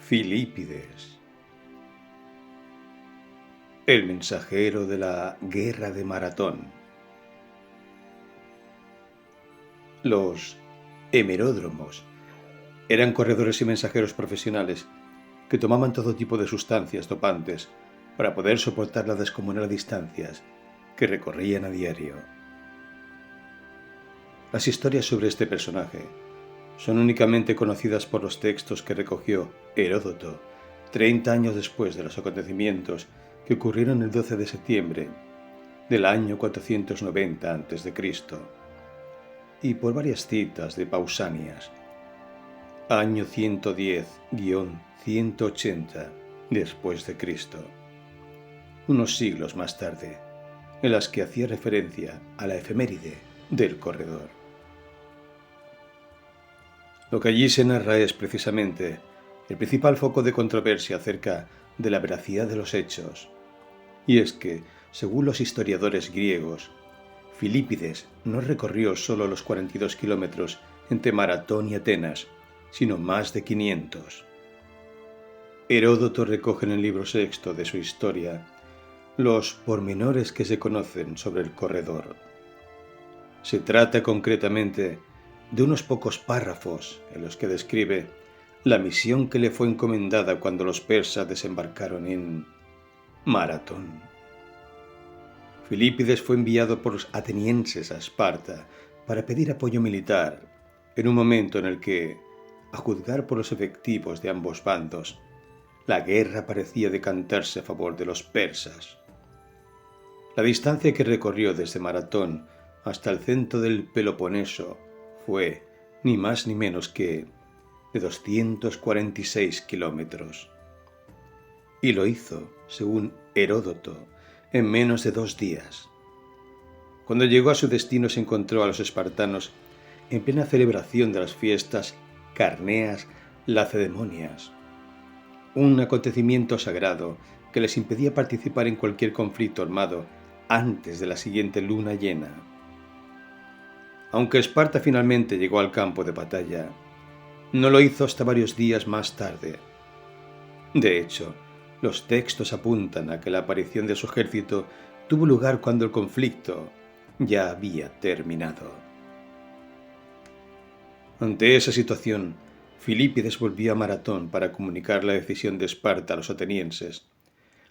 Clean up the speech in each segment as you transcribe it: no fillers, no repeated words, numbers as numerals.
Filípides, el mensajero de la guerra de Maratón. Los hemeródromos eran corredores y mensajeros profesionales que tomaban todo tipo de sustancias dopantes para poder soportar las descomunales distancias que recorrían a diario. Las historias sobre este personaje son únicamente conocidas por los textos que recogió Heródoto 30 años después de los acontecimientos que ocurrieron el 12 de septiembre del año 490 a.C. y por varias citas de Pausanias, año 110-180 después de Cristo, unos siglos más tarde, en las que hacía referencia a la efeméride del corredor. Lo que allí se narra es precisamente el principal foco de controversia acerca de la veracidad de los hechos, y es que, según los historiadores griegos, Filípides no recorrió solo los 42 kilómetros entre Maratón y Atenas, sino más de 500. Heródoto recoge en el libro sexto de su historia los pormenores que se conocen sobre el corredor. Se trata concretamente de unos pocos párrafos en los que describe la misión que le fue encomendada cuando los persas desembarcaron en Maratón. Filípides fue enviado por los atenienses a Esparta para pedir apoyo militar en un momento en el que, a juzgar por los efectivos de ambos bandos, la guerra parecía decantarse a favor de los persas. La distancia que recorrió desde Maratón hasta el centro del Peloponeso fue ni más ni menos que de 246 kilómetros. Y lo hizo, según Heródoto, en menos de 2 días. Cuando llegó a su destino se encontró a los espartanos en plena celebración de las fiestas carneas lacedemonias, un acontecimiento sagrado que les impedía participar en cualquier conflicto armado antes de la siguiente luna llena. Aunque Esparta finalmente llegó al campo de batalla, no lo hizo hasta varios días más tarde. De hecho, los textos apuntan a que la aparición de su ejército tuvo lugar cuando el conflicto ya había terminado. Ante esa situación, Filípides volvió a Maratón para comunicar la decisión de Esparta a los atenienses,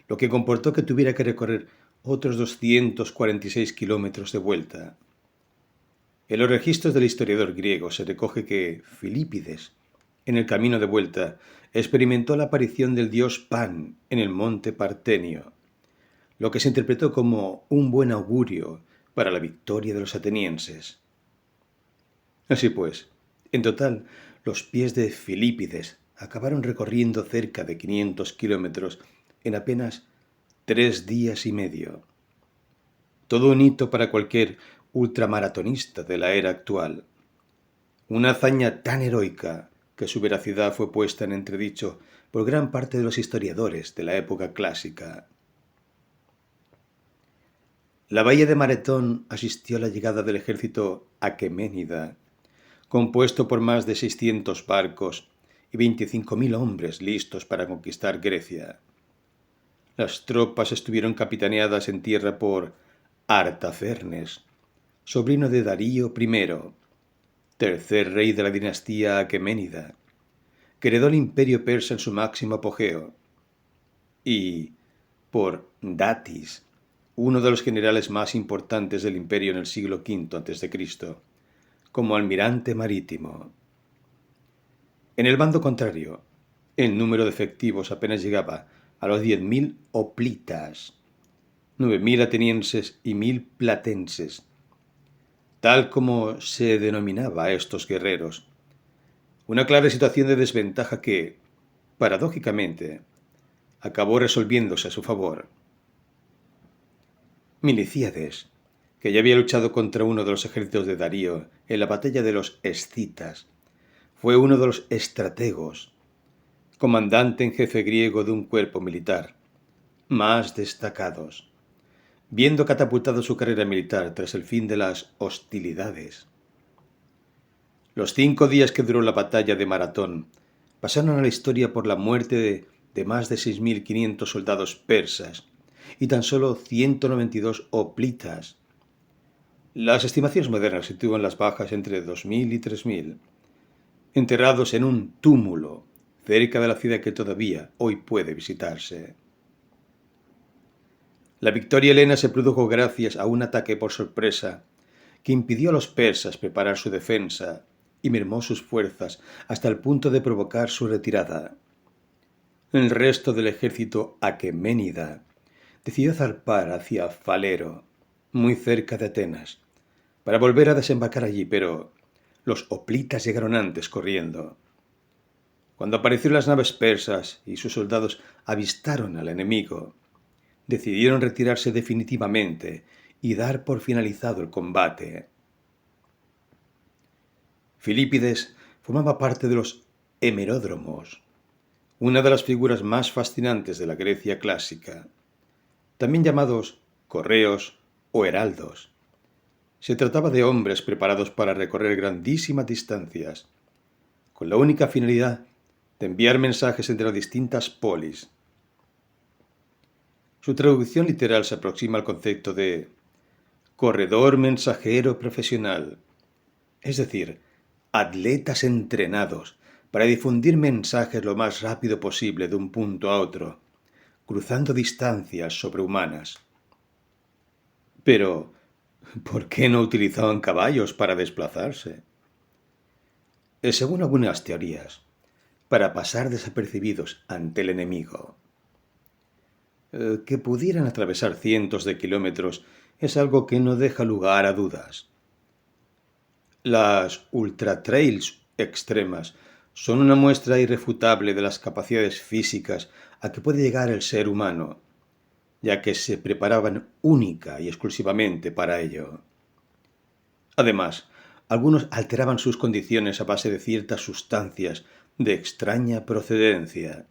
lo que comportó que tuviera que recorrer otros 246 kilómetros de vuelta. En los registros del historiador griego se recoge que Filípides, en el camino de vuelta, experimentó la aparición del dios Pan en el monte Partenio, lo que se interpretó como un buen augurio para la victoria de los atenienses. Así pues, en total, los pies de Filípides acabaron recorriendo cerca de 500 kilómetros en apenas 3 días y medio. Todo un hito para cualquier ultramaratonista de la era actual. Una hazaña tan heroica que su veracidad fue puesta en entredicho por gran parte de los historiadores de la época clásica. La bahía de Maratón asistió a la llegada del ejército aqueménida, compuesto por más de 600 barcos y 25.000 hombres listos para conquistar Grecia. Las tropas estuvieron capitaneadas en tierra por Artafernes, sobrino de Darío I, tercer rey de la dinastía aqueménida, que heredó el imperio persa en su máximo apogeo, y por Datis, uno de los generales más importantes del imperio en el siglo V a.C., como almirante marítimo. En el bando contrario, el número de efectivos apenas llegaba a los 10.000 hoplitas, 9.000 atenienses y 1.000 platenses, tal como se denominaba a estos guerreros. Una clara situación de desventaja que, paradójicamente, acabó resolviéndose a su favor. Milcíades, que ya había luchado contra uno de los ejércitos de Darío en la batalla de los escitas, fue uno de los estrategos, comandante en jefe griego de un cuerpo militar, más destacados, viendo catapultado su carrera militar tras el fin de las hostilidades. Los 5 días que duró la batalla de Maratón pasaron a la historia por la muerte de más de 6.500 soldados persas y tan solo 192 hoplitas. Las estimaciones modernas sitúan las bajas entre 2.000 y 3.000, enterrados en un túmulo cerca de la ciudad que todavía hoy puede visitarse. La victoria helena se produjo gracias a un ataque por sorpresa que impidió a los persas preparar su defensa y mermó sus fuerzas hasta el punto de provocar su retirada. El resto del ejército aqueménida decidió zarpar hacia Falero, muy cerca de Atenas, para volver a desembarcar allí, pero los hoplitas llegaron antes corriendo. Cuando aparecieron las naves persas y sus soldados avistaron al enemigo, decidieron retirarse definitivamente y dar por finalizado el combate. Filípides formaba parte de los hemeródromos, una de las figuras más fascinantes de la Grecia clásica, también llamados correos o heraldos. Se trataba de hombres preparados para recorrer grandísimas distancias, con la única finalidad de enviar mensajes entre las distintas polis. Su traducción literal se aproxima al concepto de corredor mensajero profesional, es decir, atletas entrenados para difundir mensajes lo más rápido posible de un punto a otro, cruzando distancias sobrehumanas. Pero, ¿por qué no utilizaban caballos para desplazarse? Según algunas teorías, para pasar desapercibidos ante el enemigo. Que pudieran atravesar cientos de kilómetros es algo que no deja lugar a dudas. Las ultratrails extremas son una muestra irrefutable de las capacidades físicas a que puede llegar el ser humano, ya que se preparaban única y exclusivamente para ello. Además, algunos alteraban sus condiciones a base de ciertas sustancias de extraña procedencia,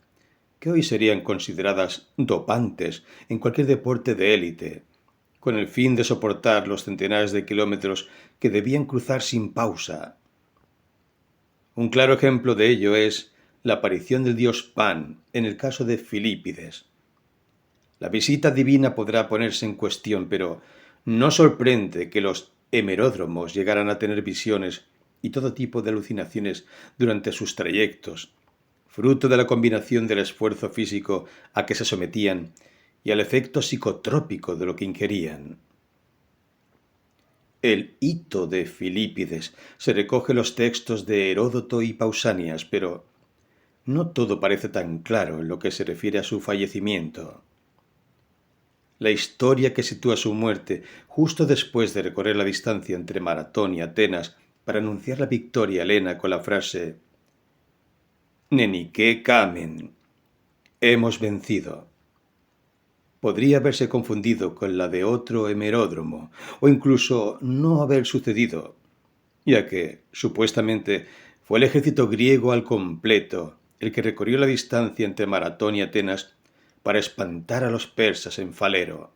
que hoy serían consideradas dopantes en cualquier deporte de élite, con el fin de soportar los centenares de kilómetros que debían cruzar sin pausa. Un claro ejemplo de ello es la aparición del dios Pan en el caso de Filípides. La visita divina podrá ponerse en cuestión, pero no sorprende que los hemeródromos llegaran a tener visiones y todo tipo de alucinaciones durante sus trayectos, fruto de la combinación del esfuerzo físico a que se sometían y al efecto psicotrópico de lo que ingerían. El hito de Filípides se recoge en los textos de Heródoto y Pausanias, pero no todo parece tan claro en lo que se refiere a su fallecimiento. La historia que sitúa su muerte justo después de recorrer la distancia entre Maratón y Atenas para anunciar la victoria helena con la frase «Nenike kamen», hemos vencido. Podría haberse confundido con la de otro hemeródromo, o incluso no haber sucedido, ya que, supuestamente, fue el ejército griego al completo el que recorrió la distancia entre Maratón y Atenas para espantar a los persas en Falero.